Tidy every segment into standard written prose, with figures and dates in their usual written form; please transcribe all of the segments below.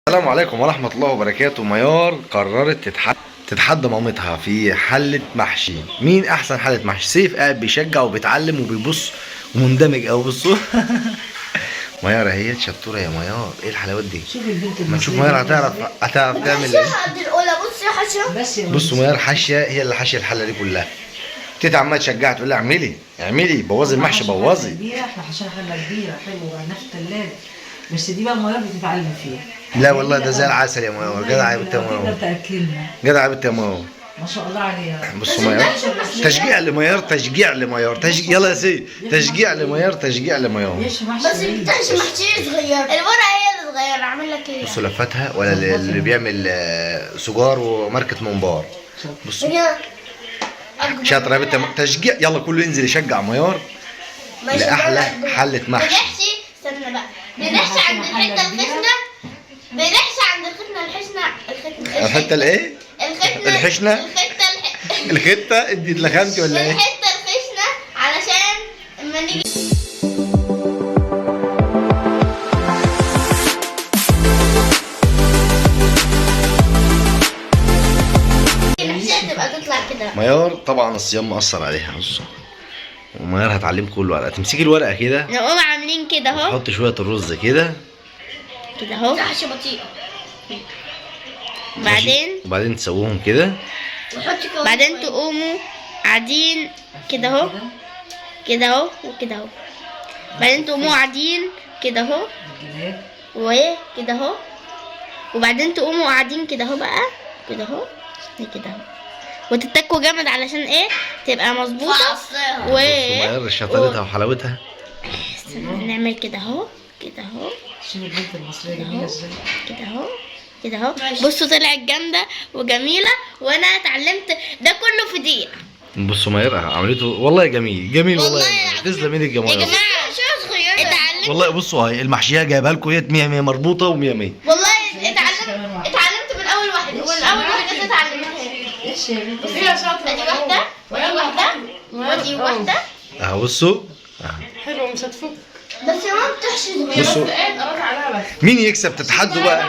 السلام عليكم ورحمة الله وبركاته. ميار قررت تتحدى مامتها في حلة محشي. مين أحسن حلة محشي؟ سيف قاعد بيشجع وبيتعلم وبيبص ومندمج أوي. بصوا ميار اهي شطورة يا ميار. إيه الحلاوات دي؟ شوفي البنت ما نشوف ميار هتعرف تعمل إيه. بصوا ميار حاشية، هي اللي حاشية الحلة دي كلها. تيتا عمالة تشجعها تقول لها اعملي بوظي المحشي بوظي. احنا حاشين حلة كبيرة حلوة في الثلاجة، بس دي بقى ميار بتتعلم فيها. لا والله ده زي العسل يا ميار. جدع يا بنت يا ميار. جدع يا بنت يا ميار. ما شاء الله عليها. بصوا ميار تشجيع لميار. يلا يا سيدي تشجيع لميار. بس بتحشي محشي صغير، الورقه هي اللي صغيره. اعمل لك ايه؟ بصوا لفتها ولا اللي بيعمل سجار وماركة منبار. بصوا شاطرة يا بنت. تشجيع. يلا كله ينزل يشجع ميار لأحلى حلة محشي. استنى بقى، بنحشي عند الحته الخشنه. الحتة الايه؟ الحشنة. الختة. انت اتلخمتي ولا ايه؟ الحته الخشنه علشان اما نيجي المحشيه تبقى تطلع كده. ميار طبعا الصيام مأثر عليها. بصوا وميار هتعلمكم الورقة. تمسكي الورقة كده، نقوم عاملين كده اهو، نحط شوية الرز كده اهو تحشي بطيئه. وبعدين تسووهم كده، بعدين تقوموا قاعدين كده اهو وكده اهو. بعدين تقوموا قاعدين كده اهو وكده اهو. وبعدين تقوموا قاعدين كده اهو بقى كده اهو وتتكوا جامد علشان ايه؟ تبقى مظبوطه. ميار شطارتها وحلاوتها. نعمل كده اهو شوفي البنت المصرية جميلة ازاي. كده اهو. بصوا طلعت جامده وجميله، وانا اتعلمت ده كله في دقيقه. بصوا ميار عملته والله جميل والله. تسلم ايدك يا يا ميار. جماعه شو صغيره اتعلمت والله. بصوا هاي المحشيه جايبها لكم هي 100 مربوطه و100. والله اتعلمت من اول واحده اتعلمتها. ايش يا بنت؟ ادي واحده ودي واحده. اهو بصوا حلو مش هتفك. بس ما بتحشي بصوا مين يكسب. تتحدوا بقى.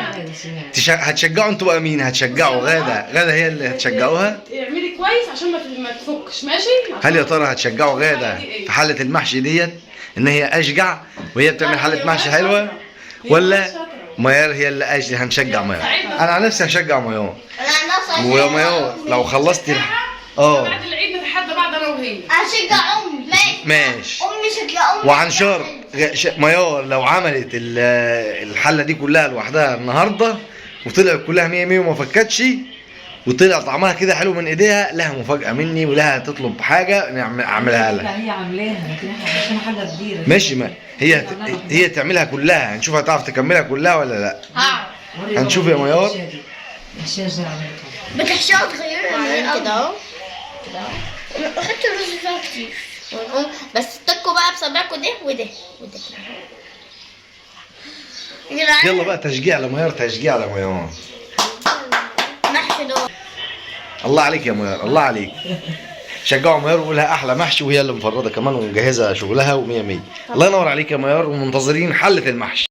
هتشجعوا انتوا بقى مين؟ هتشجعوا غادة هي اللي هتشجعوها. اعملي كويس عشان ما تفكش. ماشي. هل يا ترى هتشجعوا غادة في حلة المحشي ديت ان هي اشجع وهي بتعمل حلة محشي حلوة، ولا ميار هي اللي هنشجع ميار؟ انا عن نفسي هشجع ميار. ويا ميار لو خلصتي بعد العيد نتحدى بعض انا وهي. هشجع امي. ماشي. امي شجع امي. وعن شرط ميار لو عملت الحلة دي كلها لوحدها النهارده وطلعت كلها 100 وما فكتش وطلع طعمها كده حلو من ايديها، لها مفاجأة مني ولها تطلب حاجة اعملها لها. لا هي عاملاها لكن احنا عشان حاجة كبيرة. ماشي. ما هي تعملها كلها. هنشوف هتعرف تكملها كلها ولا لا. هنشوف يا ميار. المحشية ازاي عملتها. بتحشيها صغيرة كده اهو. اخدت الرز فيها كتير. بس تكوا بقى بصبعكوا ده وده يلا بقى تشجيع لميار. محشي دول. الله عليك يا ميار، الله عليك. شجعوا ميار وقولها احلى محشي، وهي اللي مفرده كمان ومجهزه شغلها و100. الله ينور عليك يا ميار. ومنتظرين حله المحشي.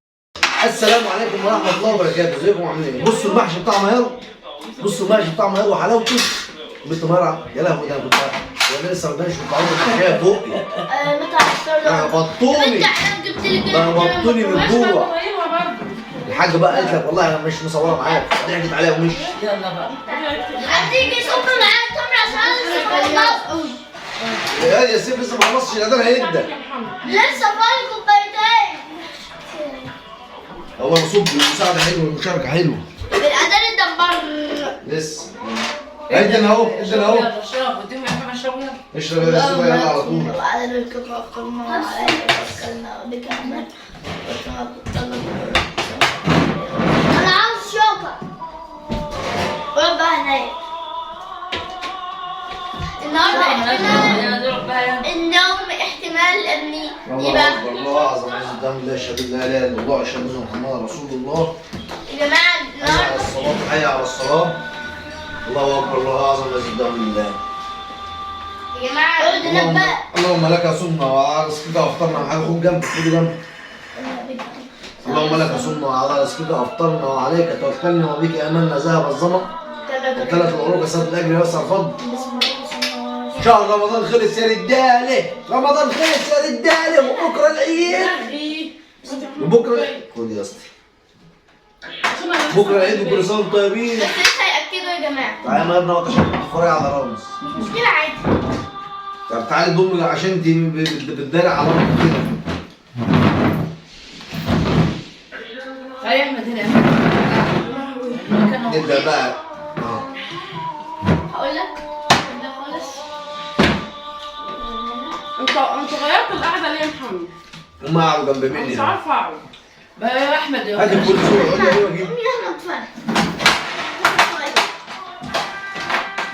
السلام عليكم ورحمه الله وبركاته. ازيكم عاملين ايه؟ بصوا المحشي بتاع ميار. وحلاوته. بنت ميار يا لهوي ده كنت وانا لسه ما بقاش بقى بطوني من جوه. الحاجه بقى قالت لك والله انا مش مصوره معاك. ضحكت عليها ومشي. يلا بقى. هتيجي صب معاك تمر عشان يا سيف لسه ما خلصش الاداء هيبدا. لسه فاضل كوبايتين. هو نصب المساعده حلوه والمشاركه حلوه. الاداء الدمار لسه. ادن اهو. اشرب اديهم يا اشرب يا سيف يلا على طول. انا عاوز شوكه. ربع هناك النوم احتمال ابني يبقى. الله اعظم عز الدم. لا اشهد لا اله الا الله اشهد ان محمدا رسول الله. يا جماعه النهارده حي على الصلاه. الله اكبر. الله اعظم عز الدم لله. يا جماعه اقعدوا هناك بقى. اللهم لك صمنا وعرس كده وافطرنا. حاجه خد جنبك. اللهم لك صمنا وعلى رزقك افطرنا وعليك توكلنا وبك امنا ذهب الظما وابتلت العروق سد الاجر ويسر الفضل. شهر رمضان خلص يا رجاله، رمضان خلص يا رجاله، وبكره العيد. وبكره خد يا اسطى، بكره العيد وكل سنه وانتم طيبين. بس لسه هيأكدوا يا جماعة. تعالى يا ابني اقعد عشان تتفرج على رامز. مشكلة عادي. طب تعالي ضمي عشان انت بتداري على رامز كده. تعالى يا احمد هنا. نبدا بقى. هقول لك ده خالص. انت غيرت القعده ليه يا محمد؟ هم قعدوا جنب مني. مش عارفه اقعد. بقى يا احمد يا هات الكل صوره قول لي ايوه جيب. يلا اتفرج.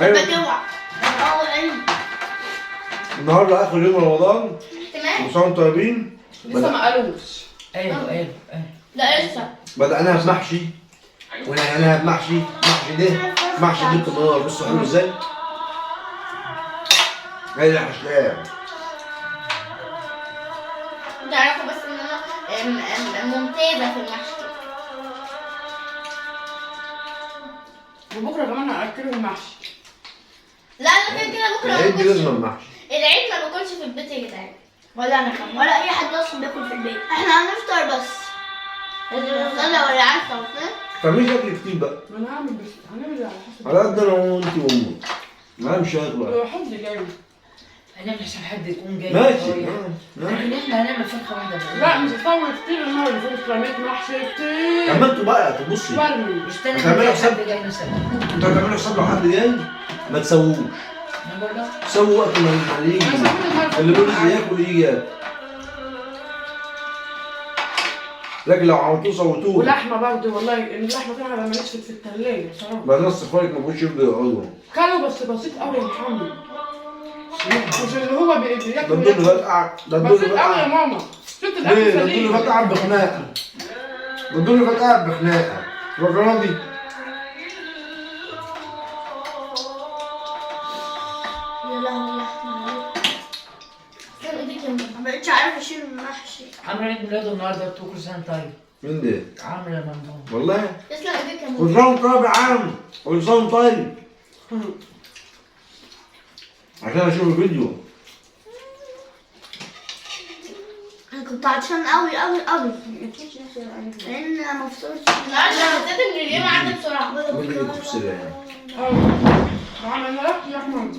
ايوه بجوع. النهارده اخر يوم رمضان، تمام. كل سنه وانتم طيبين. لسه ما قالوش. ايوه. لا لسه. بدأناها بمحشي ونهيناها بمحشي، محشي جبت النهار. بصوا حلو ازاي؟ هي اللي حشناها. تعرفوا بس ان انا ممتازة في المحشي. وبكره كمان هاكلهم المحشي. لا انا كده بكره ما العيد دي باكلش. لازم المحشي. العيد ما باكلش في البيت يا جدعان. ولا انا كمان ولا اي حد اصلا بياكل في البيت. احنا هنفطر بس. انا ولا عارفه ما تعمليش اكل كتير بقى. ما انا هعمل بس هنعمل على حسب. على قد انا وانت وامك. انا مش هاكل بقى. حد جاي. هنعمل عشان حد يكون جاي. ماشي. لكن احنا هنعمل فرخه واحده بس. لا مش هطول كتير المره اللي فاتت رميت محشي كتير. طب ما انتوا بقى تبصي، برمي. استنى هتعملوا لما حساب؟ حد جاي مثلا. انتوا هتعملوا حساب لو حد جاي ما تسووش. انا بقول لك سووا وقت ما يجي. انا سويت المره اللي بيقول ياكل يجي ياكل. لكن لو عملتوه سويتوه. ولحمه برضه والله اللحمه فيها ما نشفت في الثلاجه بصراحه. بعد نص اخواتك ما بقوش يرضوا يقعدوا. كانوا بس بسيط قوي يا محمد. مش اللي هو بياكل ده الدنيا فرقع، ده الدنيا بسيط قوي يا فرقع. ماما. شفت الاكل ليه؟ ده سليم. الدنيا فرقع بخناقه. ده الدنيا فرقع بخناقه. راجل راضي. يا لهوي يا احمد. ما بقتش عارفه اشيل المحشي. عامل عيد ميلاده النهارده قلت له كل سنه طيب. مين ده؟ عامل يا ممدوح. والله؟ تسلم ايديك يا كل ماما. سنه وانت طيب يا عم. كل سنه وانت طيب. عشان اشوف الفيديو. انا كنت عطشان قوي لان ما فطرتش النهارده. حسيت ان اليوم عدى بسرعه. مين اللي جبت في السرير يعني؟ اه. عملنا لك يا احمد.